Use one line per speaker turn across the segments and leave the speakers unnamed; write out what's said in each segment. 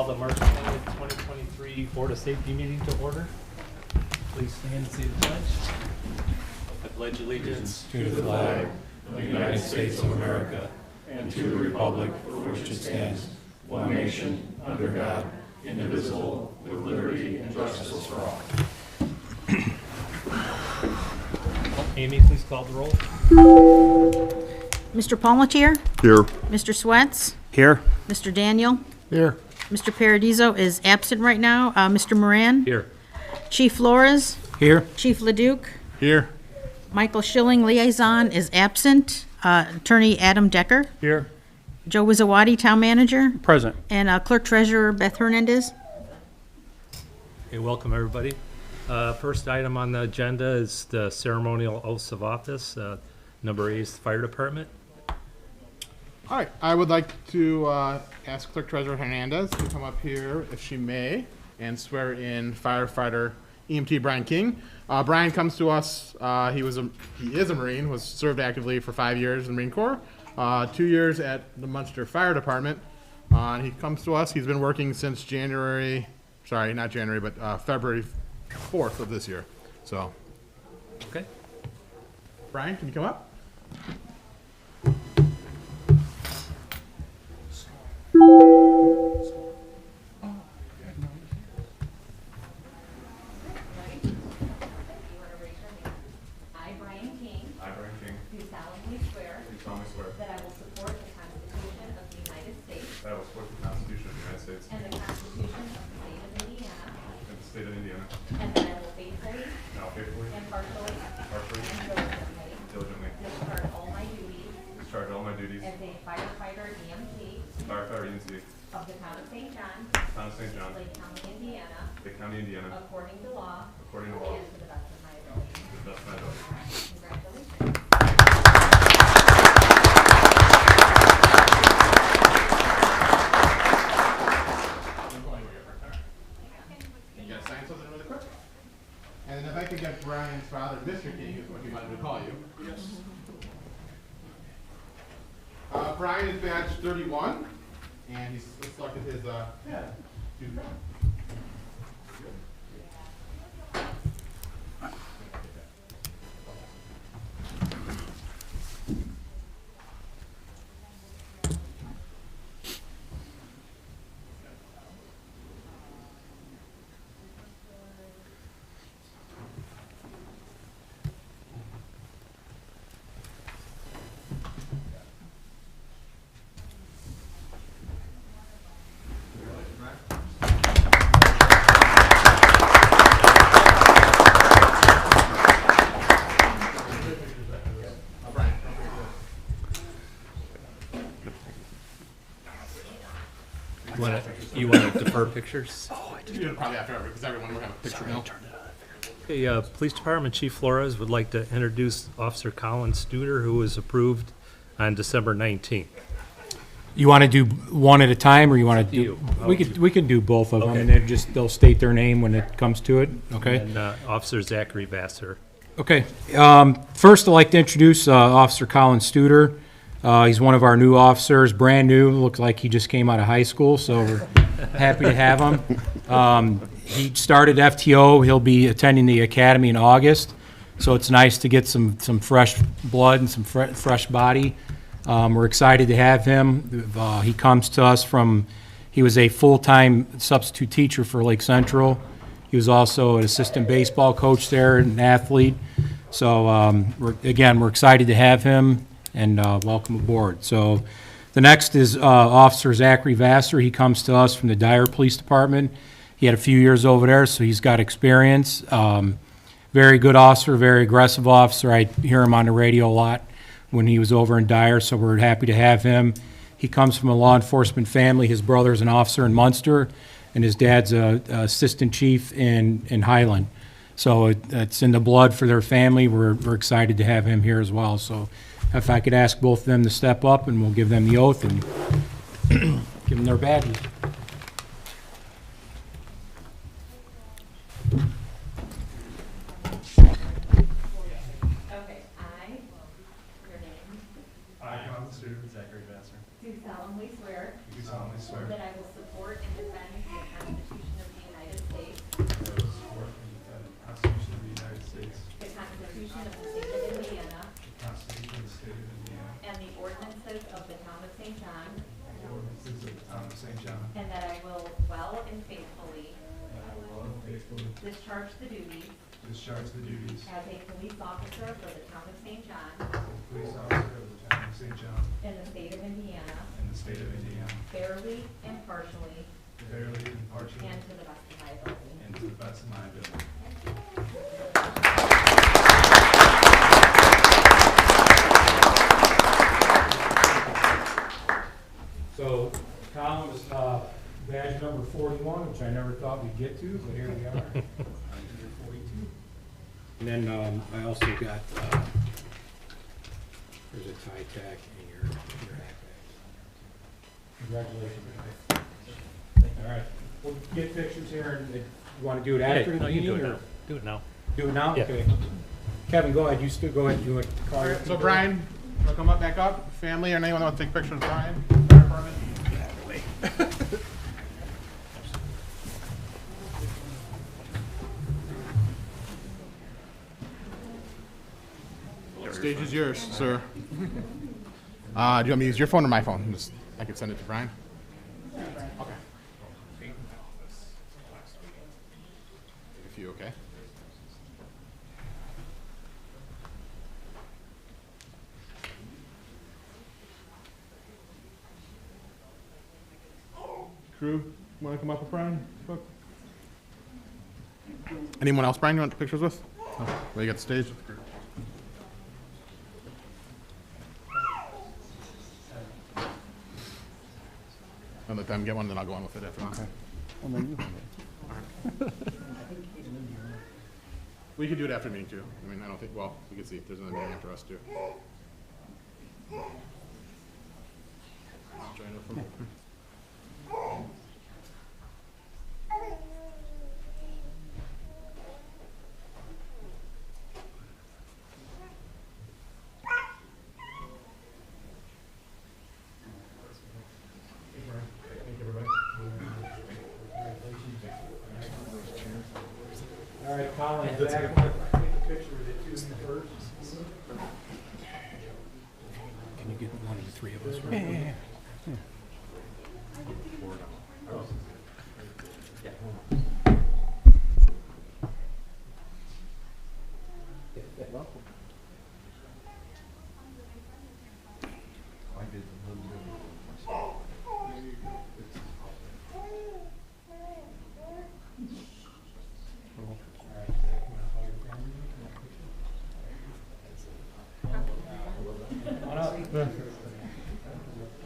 call the March 20th, 2023 Board of Safety meeting to order. Please stand and say the pledge. I pledge allegiance
to the flag of the United States of America and to the republic for which it stands, one nation, under God, indivisible, with liberty and justice for all.
Amy, please call the roll.
Mr. Palmatier?
Here.
Mr. Swets?
Here.
Mr. Daniel?
Here.
Mr. Paradiso is absent right now. Mr. Moran?
Here.
Chief Flores?
Here.
Chief Leduc?
Here.
Michael Schilling, liaison, is absent. Attorney Adam Decker?
Here.
Joe Wizawati, town manager?
Present.
And clerk treasurer Beth Hernandez?
Okay, welcome everybody. First item on the agenda is the ceremonial oaths of office. Number 8 is the fire department.
All right, I would like to ask Clerk Treasurer Hernandez to come up here, if she may, and swear in firefighter EMT Brian King. Brian comes to us. He is a Marine. Was served actively for 5 years in the Marine Corps, 2 years at the Munster Fire Department. He comes to us. He's been working since February 4th of this year. So,
Okay.
Brian, can you come up?
I, Brian King, do solemnly swear that I will support the Constitution of the United States
That I will support the Constitution of the United States
and the Constitution of the State of Indiana,
and the state of Indiana,
and that I will faithfully,
and I will faithfully,
impartially,
impartially,
and
diligently
diligently discharge all my duties
discharge all my duties
as a firefighter EMT
firefighter EMT,
of the town of St. John,
Town of St. John,
Lake County, Indiana,
Lake County, Indiana,
according to law
according to law,
and to the best of my ability.
to the best of my ability.
Congratulations.
You gotta sign something really quick. And then if I could get Brian's father, Mr. King, is what he wanted to call you. Yes. Brian is badge 31, and he's selected his, student.
You want to defer pictures?
You do it probably after, because everyone will have a picture now.
Okay, Police Department Chief Flores would like to introduce Officer Colin Studer, who was approved on December 19th.
You want to do one at a time, or you want to
You.
do? We can do both of them,
Okay.
and then they'll state their name when it comes to it. Okay.
And Officer Zachary Vassar.
Okay. First, I'd like to introduce Officer Colin Studer. He's one of our new officers, brand new. Looks like he just came out of high school, so we're happy to have him. He started FTO. He'll be attending the academy in August, so it's nice to get some fresh blood and some fresh body. We're excited to have him. He comes to us he was a full-time substitute teacher for Lake Central. He was also an assistant baseball coach there, an athlete. So we're excited to have him, and welcome aboard. So the next is Officer Zachary Vassar. He comes to us from the Dyer Police Department. He had a few years over there, so he's got experience. Very good officer, very aggressive officer. I hear him on the radio a lot when he was over in Dyer, so we're happy to have him. He comes from a law enforcement family. His brother's an officer in Munster, and his dad's a assistant chief in Highland. So it's in the blood for their family. We're excited to have him here as well. So if I could ask both of them to step up, and we'll give them the oath and give them their badges.
Okay, your name,
I, Colin Studer, Zachary Vassar,
do solemnly swear
do solemnly swear
that I will support and defend the Constitution of the State of Indiana
the Constitution of the State of Indiana,
and the ordinances of the Town of St. John,
and the ordinances of the Town of St. John,
and that I will well and faithfully
and I will well and faithfully
discharge the duties
discharge the duties
as a police officer for the Town of St. John
as a police officer of the Town of St. John
in the State of Indiana
in the State of Indiana,
fairly, impartially,
fairly, impartially,
and to the best of my ability.
and to the best of my ability.
So Colin was badge number 41, which I never thought we'd get to, but here we are. Number 42. And then I also got, there's a tie tack in your hat bag. Congratulations. All right, we'll get pictures here, and you want to do it after the
No, you do
meeting,
it
or
now. Do it now.
do it now?
Yeah.
Okay. Kevin, go ahead, you still go ahead and do it.
All right, so Brian, wanna come up, back up? Family or anyone want to take pictures of Brian? Fire department? Stage is yours, sir. Do you want me to use your phone or my phone? I can send it to Brian. Okay. If you okay? Crew, want to come up with Brian? Anyone else, Brian, you want pictures with? No. Where you got the stage? I'll let them get one, then I'll go on with it after. Okay. We could do it after meeting too. I mean, I don't think, well, we can see if there's another meeting after us too. Join with them.
All right, Colin, back. Take a picture of the two first. Can you get one of the three of us? Yeah.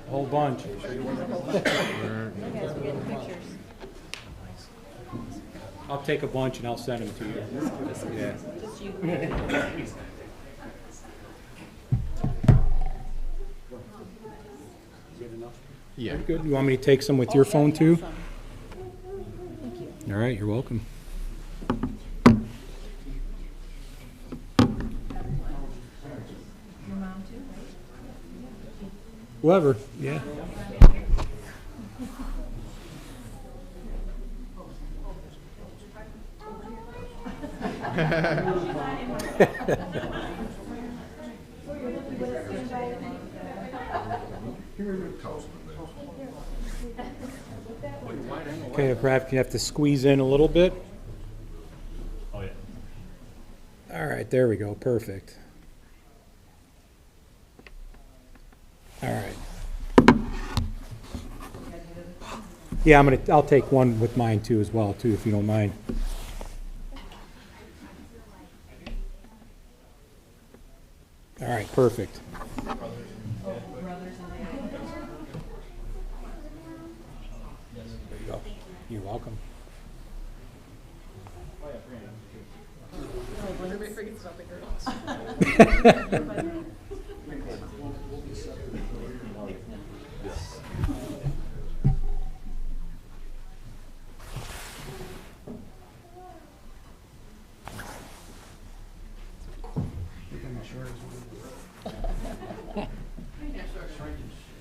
Whole bunch. I'll take a bunch and I'll send them to you. Yeah.
Yeah.
Good. You want me to take some with your phone too? All right, you're welcome. Whoever, yeah. Okay, perhaps you have to squeeze in a little bit.
Oh, yeah.
All right, there we go, perfect. All right. Yeah, I'll take one with mine too as well, too, if you don't mind. All right, perfect. There you go. You're welcome.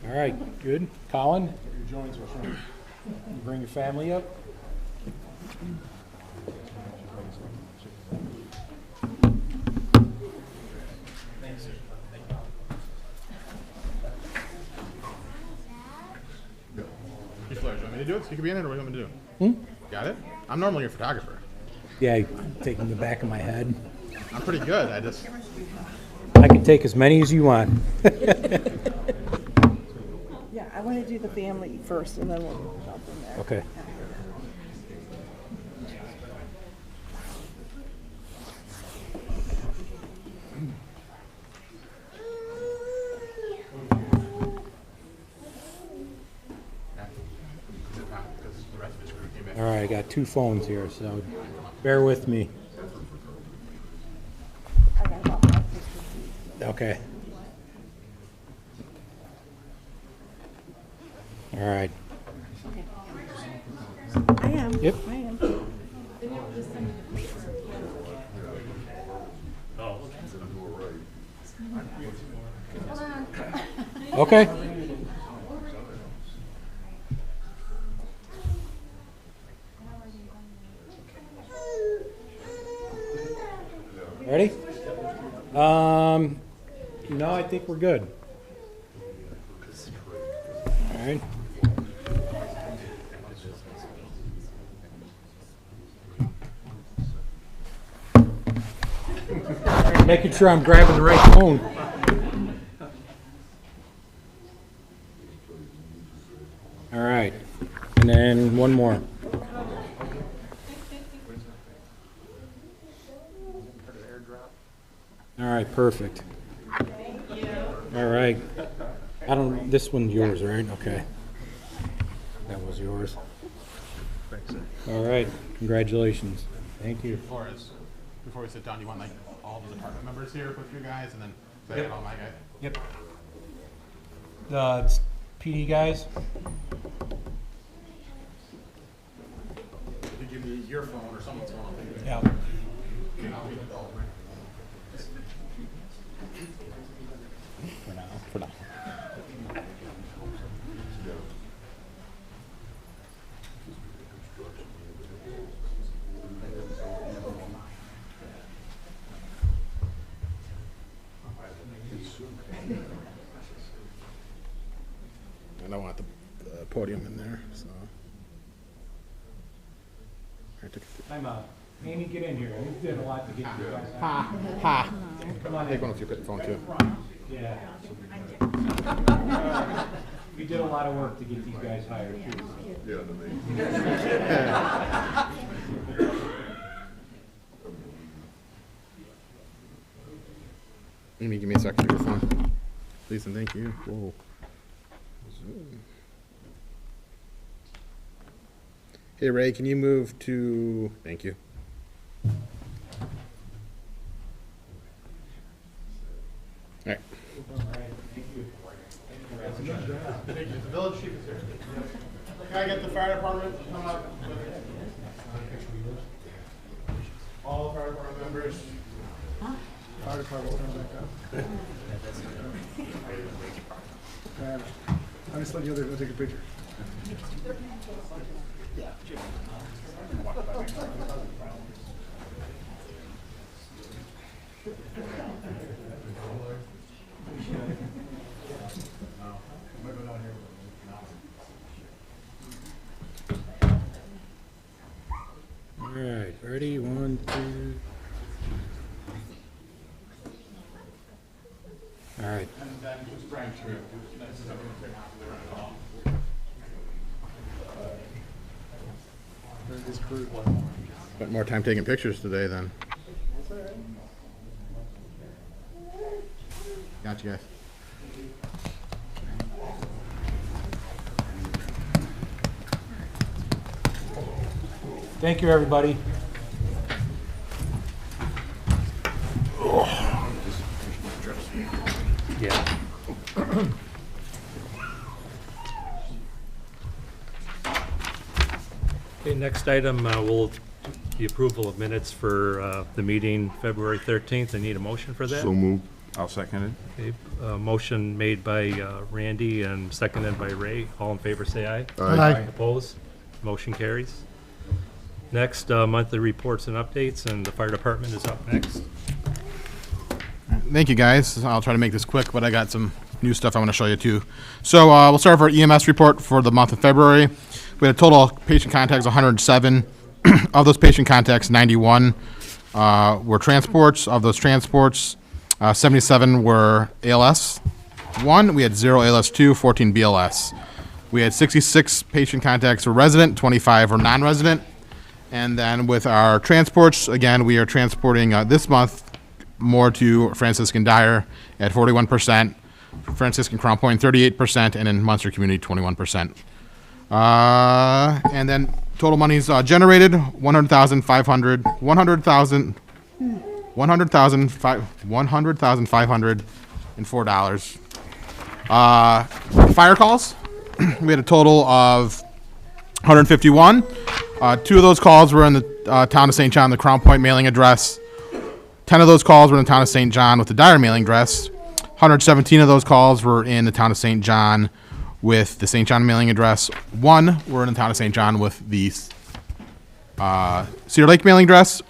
All right, good. Colin? You bring your family up?
do it so you can be in it, or what do you want me to do? Got it? I'm normally your photographer.
Yeah, taking the back of my head.
I'm pretty good.
I can take as many as you want.
Yeah, I want to do the family first, and then we'll jump in there.
Okay. All right, I got 2 phones here, so bear with me.
I got about 5, 6 receipts.
Okay. All right.
I am.
Yep.
I am.
Okay. Ready? No, I think we're good. All right. Making sure I'm grabbing the right phone. All right, and then one more. All right, perfect. All right. This one's yours, right? Okay. That was yours. All right, congratulations. Thank you.
Before we sit down, you want like all the department members here with you guys, and then say all my guys.
Yep. PD guys?
You give me your phone or someone's phone.
Yeah. For now.
I don't want the podium in there, so.
I'm Amy, get in here. We did a lot to get you guys.
Ha.
Come on
Take
in.
one with your phone too.
Yeah. We did a lot of work to get these guys hired too.
Amy, give me a second to your phone. Please and thank you. Whoa. Zoom. Hey Ray, can you move to? Thank you. All right. Thank you. The village chief is here. Can I get the fire department to come up? All fire department members.
Fire department's coming back up. I'm just letting the others take a picture.
All right, ready? 1, 2. All right.
And then just Brian True. Spent more time taking pictures today than. Got you guys.
Thank you, everybody.
Yeah. Okay, next item, will the approval of minutes for the meeting February 13th. I need a motion for that.
So moved. I'll second it.
Okay, motion made by Randy and seconded by Ray. All in favor, say aye.
Aye.
Opposed? Motion carries. Next, monthly reports and updates, and the fire department is up next.
Thank you, guys. I'll try to make this quick, but I got some new stuff I want to show you too. So we'll start with our EMS report for the month of February. We had a total of patient contacts 107. Of those patient contacts, 91 were transports. Of those transports, 77 were ALS 1. We had 0 ALS 2, 14 BLS. We had 66 patient contacts were resident, 25 were non-resident. And then with our transports, again, we are transporting this month more to Franciscan Dyer at 41%, Franciscan Crown Point 38%, and in Munster Community 21%. And then total monies generated $100,504. Fire calls, we had a total of 151. 2 of those calls were in the town of St. John, the Crown Point mailing address. 10 of those calls were in the town of St. John with the Dyer mailing address. 117 of those calls were in the town of St. John with the St. John mailing address. 1 were in the town of St. John with the Cedar Lake mailing address.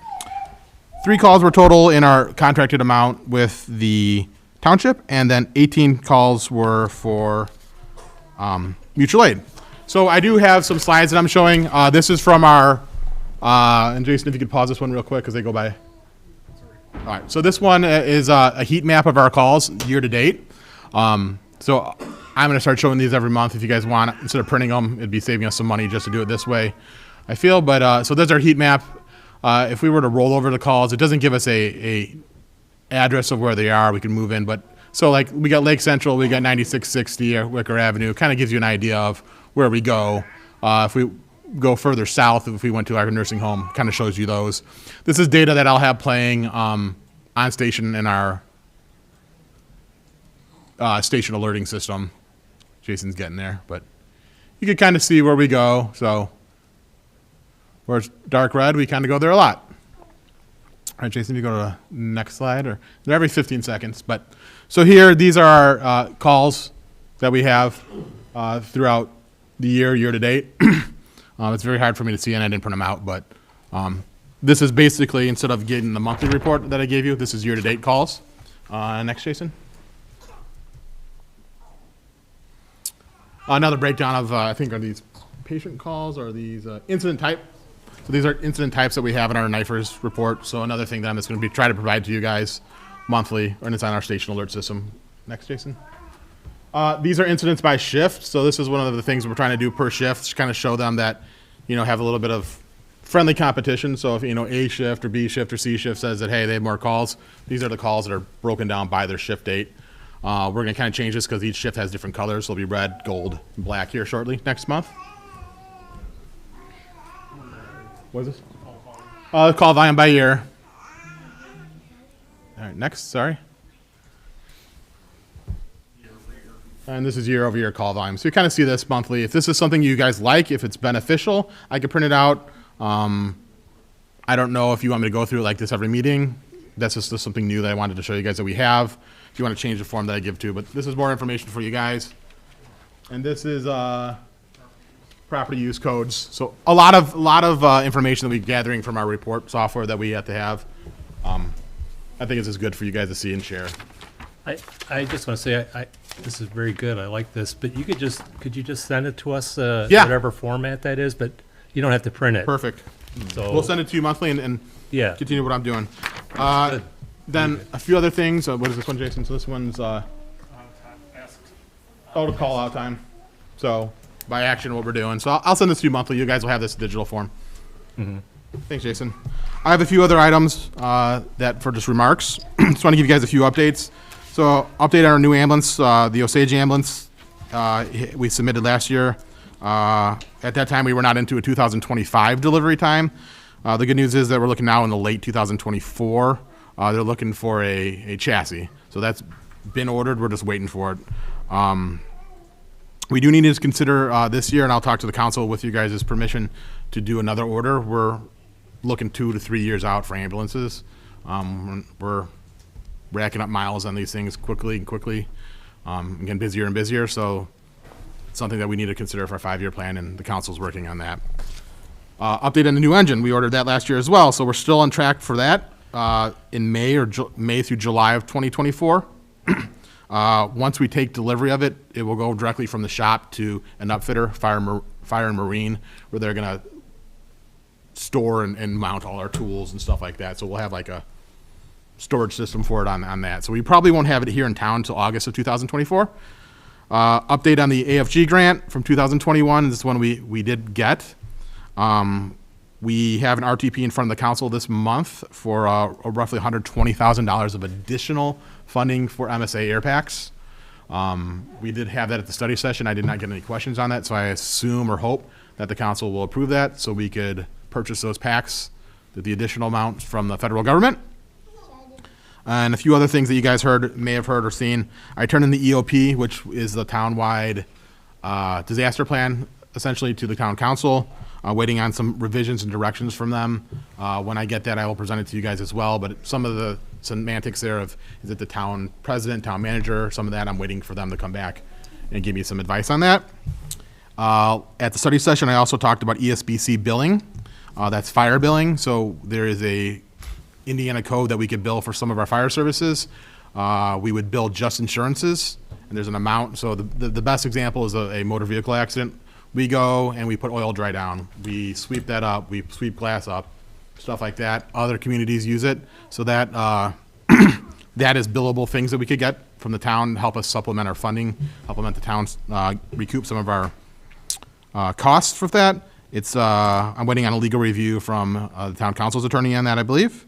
3 calls were total in our contracted amount with the township, and then 18 calls were for mutual aid. So I do have some slides that I'm showing. This is from our, and Jason, if you could pause this one real quick because they go by. All right, so this one is a heat map of our calls year to date. So I'm going to start showing these every month. If you guys want, instead of printing them, it'd be saving us some money just to do it this way, I feel. But so there's our heat map. If we were to roll over the calls, it doesn't give us a address of where they are. We can move in, but so like we got Lake Central, we got 9660 Wicker Avenue. Kind of gives you an idea of where we go. If we go further south, if we went to our nursing home, kind of shows you those. This is data that I'll have playing on station in our station alerting system. Jason's getting there, but you can kind of see where we go. So where it's dark red, we kind of go there a lot. All right, Jason, if you go to the next slide, or they're every 15 seconds. But so here, these are our calls that we have throughout the year to date. It's very hard for me to see, and I didn't print them out, but this is basically, instead of getting the monthly report that I gave you, this is year to date calls. Next, Jason. Another breakdown of, I think, are these patient calls or these incident type. So these are incident types that we have in our NIFERS report. So another thing that I'm just going to be try to provide to you guys monthly, and it's on our station alert system. Next, Jason. These are incidents by shift. So this is one of the things we're trying to do per shift, to kind of show them that, have a little bit of friendly competition. So if, A shift or B shift or C shift says that, hey, they have more calls, these are the calls that are broken down by their shift date. We're going to kind of change this because each shift has different colors. So it'll be red, gold, and black here shortly next month. What is this? Call volume by year. All right, next, sorry. And this is year-over-year call volume. So you kind of see this monthly. If this is something you guys like, if it's beneficial, I could print it out. I don't know if you want me to go through it like this every meeting. That's just something new that I wanted to show you guys that we have. If you want to change the form that I give to, but this is more information for you guys. And this is property use codes. So a lot of information that we're gathering from our report software that we have to have. I think it's just good for you guys to see and share.
I just want to say, this is very good. I like this, but could you just send it to us,
Yeah.
whatever format that is, but you don't have to print it.
Perfect.
So
We'll send it to you monthly and
yeah,
continue what I'm doing.
good.
Then a few other things. What is this one, Jason? So this one's to call out time. So by action, what we're doing. So I'll send this to you monthly. You guys will have this in digital form. Thanks, Jason. I have a few other items that for just remarks. Just want to give you guys a few updates. So update on our new ambulance, the Osage ambulance we submitted last year. At that time, we were not into a 2025 delivery time. The good news is that we're looking now in the late 2024. They're looking for a chassis. So that's been ordered. We're just waiting for it. We do need to consider this year, and I'll talk to the council with you guys' permission to do another order. We're looking 2 to 3 years out for ambulances. We're racking up miles on these things quickly, getting busier and busier. So it's something that we need to consider for our 5-year plan, and the council's working on that. Update on the new engine. We ordered that last year as well, so we're still on track for that in May through July of 2024. Once we take delivery of it, it will go directly from the shop to an upfitter, Fire and Marine, where they're gonna store and mount all our tools and stuff like that. So we'll have like a storage system for it on that. So we probably won't have it here in town until August of 2024. Update on the AFG grant from 2021. This is one we did get. We have an RTP in front of the council this month for roughly $120,000 of additional funding for MSA air packs. We did have that at the study session. I did not get any questions on that, so I assume or hope that the council will approve that so we could purchase those packs with the additional amount from the federal government. And a few other things that you guys may have heard or seen. I turned in the EOP, which is the town-wide disaster plan, essentially to the town council. Waiting on some revisions and directions from them. When I get that, I will present it to you guys as well. But some of the semantics there of, is it the town president, town manager, some of that, I'm waiting for them to come back and give me some advice on that. At the study session, I also talked about ESBC billing. That's fire billing. So there is a Indiana code that we could bill for some of our fire services. We would bill just insurances, and there's an amount. So the best example is a motor vehicle accident. We go and we put oil dry down. We sweep that up. We sweep glass up, stuff like that. Other communities use it. So that that is billable things that we could get from the town to help us supplement our funding, supplement the town's recoup some of our costs for that. It's I'm waiting on a legal review from the town council's attorney on that, I believe.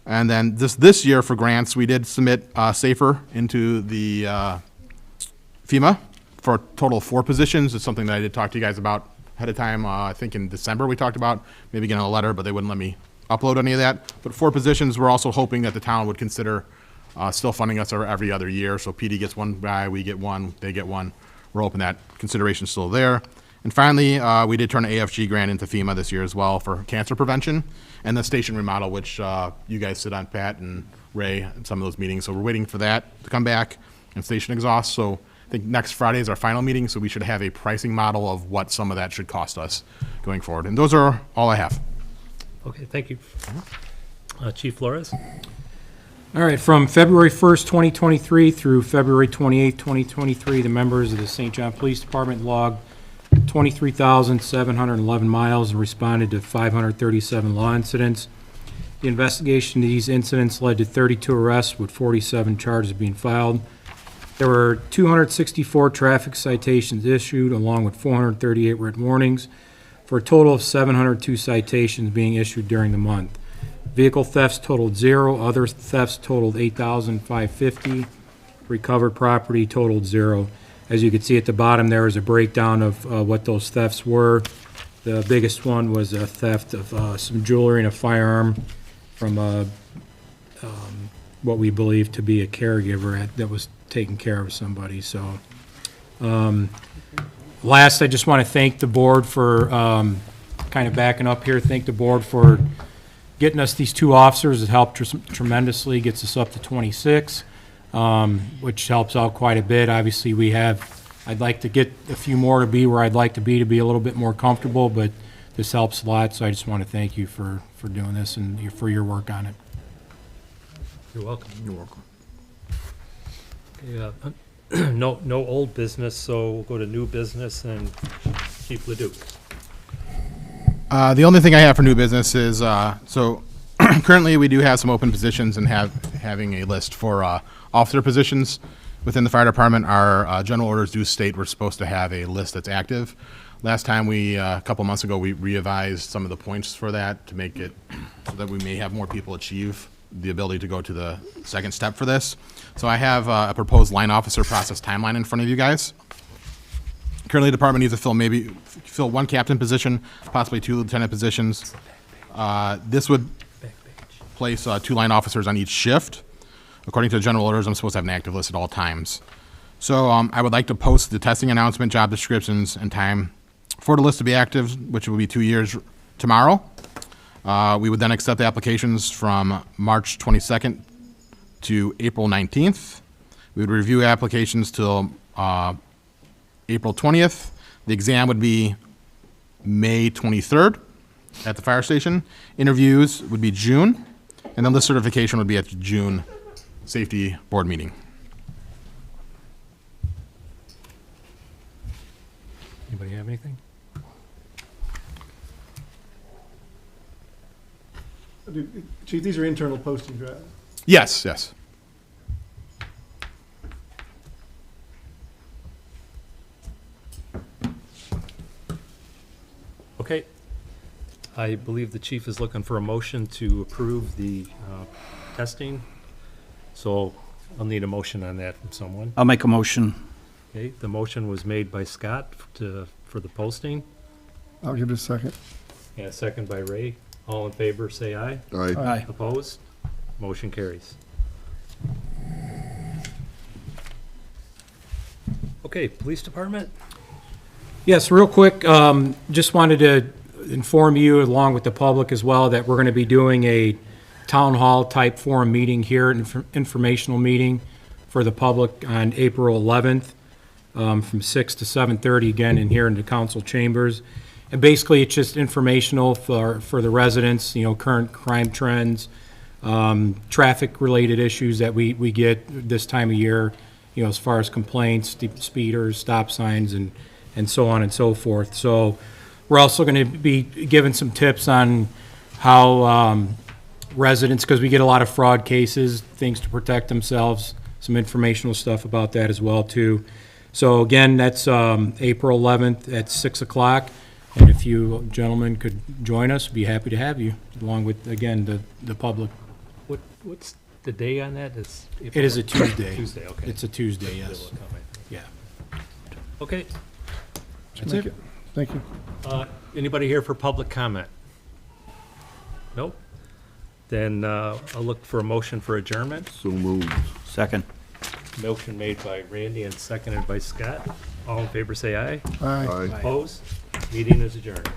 And then this year for grants, we did submit SAFER into the FEMA. For a total of 4 positions. It's something that I did talk to you guys about ahead of time. I think in December we talked about maybe getting a letter, but they wouldn't let me upload any of that. But 4 positions, we're also hoping that the town would consider still funding us every other year. So PD gets one guy, we get one, they get one. We're hoping that consideration's still there. And finally, we did turn an AFG grant into FEMA this year as well for cancer prevention and the station remodel, which you guys sit on, Pat and Ray, in some of those meetings. So we're waiting for that to come back and station exhaust. So I think next Friday is our final meeting, so we should have a pricing model of what some of that should cost us going forward. And those are all I have.
Okay, thank you. Chief Flores?
All right, from February 1st, 2023 through February 28th, 2023, the members of the St. John Police Department logged 23,711 miles and responded to 537 law incidents. The investigation of these incidents led to 32 arrests with 47 charges being filed. There were 264 traffic citations issued, along with 438 written warnings, for a total of 702 citations being issued during the month. Vehicle thefts totaled 0, other thefts totaled 8,550, recovered property totaled 0. As you can see at the bottom, there is a breakdown of what those thefts were. The biggest one was a theft of some jewelry and a firearm from what we believe to be a caregiver that was taking care of somebody. So last, I just want to thank the board for kind of backing up here. Thank the board for getting us these 2 officers. It helped tremendously, gets us up to 26, which helps out quite a bit. Obviously, I'd like to get a few more to be where I'd like to be a little bit more comfortable, but this helps a lot. So I just want to thank you for doing this and for your work on it.
You're welcome.
You're welcome.
Okay, no old business, so we'll go to new business and Chief Leduc.
The only thing I have for new business is, so currently we do have some open positions and having a list for officer positions within the fire department. Our general orders do state we're supposed to have a list that's active. Last time a couple months ago, we revised some of the points for that to make it so that we may have more people achieve the ability to go to the second step for this. So I have a proposed line officer process timeline in front of you guys. Currently, the department needs to fill 1 captain position, possibly 2 lieutenant positions. This would place 2 line officers on each shift. According to the general orders, I'm supposed to have an active list at all times. So I would like to post the testing announcement, job descriptions, and time for the list to be active, which will be 2 years tomorrow. We would then accept the applications from March 22nd to April 19th. We would review applications till April 20th. The exam would be May 23rd at the fire station. Interviews would be June, and then the certification would be at the June safety board meeting.
Anybody have anything?
Chief, these are internal postings, right?
Yes, yes.
Okay. I believe the chief is looking for a motion to approve the testing. So I'll need a motion on that from someone.
I'll make a motion.
Okay, the motion was made by Scott for the posting,
I'll give it a second.
and a second by Ray. All in favor, say aye.
Aye.
Aye.
Opposed? Motion carries. Okay, police department?
Yes, real quick, just wanted to inform you, along with the public as well, that we're going to be doing a town hall type forum meeting here, an informational meeting for the public on April 11th, from 6 to 7:30, again, in here in the council chambers. And basically, it's just informational for the residents, current crime trends, traffic-related issues that we get this time of year, as far as complaints, speeders, stop signs, and so on and so forth. So we're also going to be giving some tips on how residents, because we get a lot of fraud cases, things to protect themselves, some informational stuff about that as well, too. So again, that's April 11th at 6 o'clock. And if you gentlemen could join us, we'd be happy to have you, along with, again, the public.
What's the day on that?
It is a Tuesday.
Tuesday, okay.
It's a Tuesday, yes. Yeah.
Okay.
That's it.
Thank you.
Anybody here for public comment? Nope. Then I'll look for a motion for adjournment.
So moved.
Second.
Motion made by Randy and seconded by Scott. All in favor, say aye.
Aye.
Aye.
Opposed? Meeting is adjourned.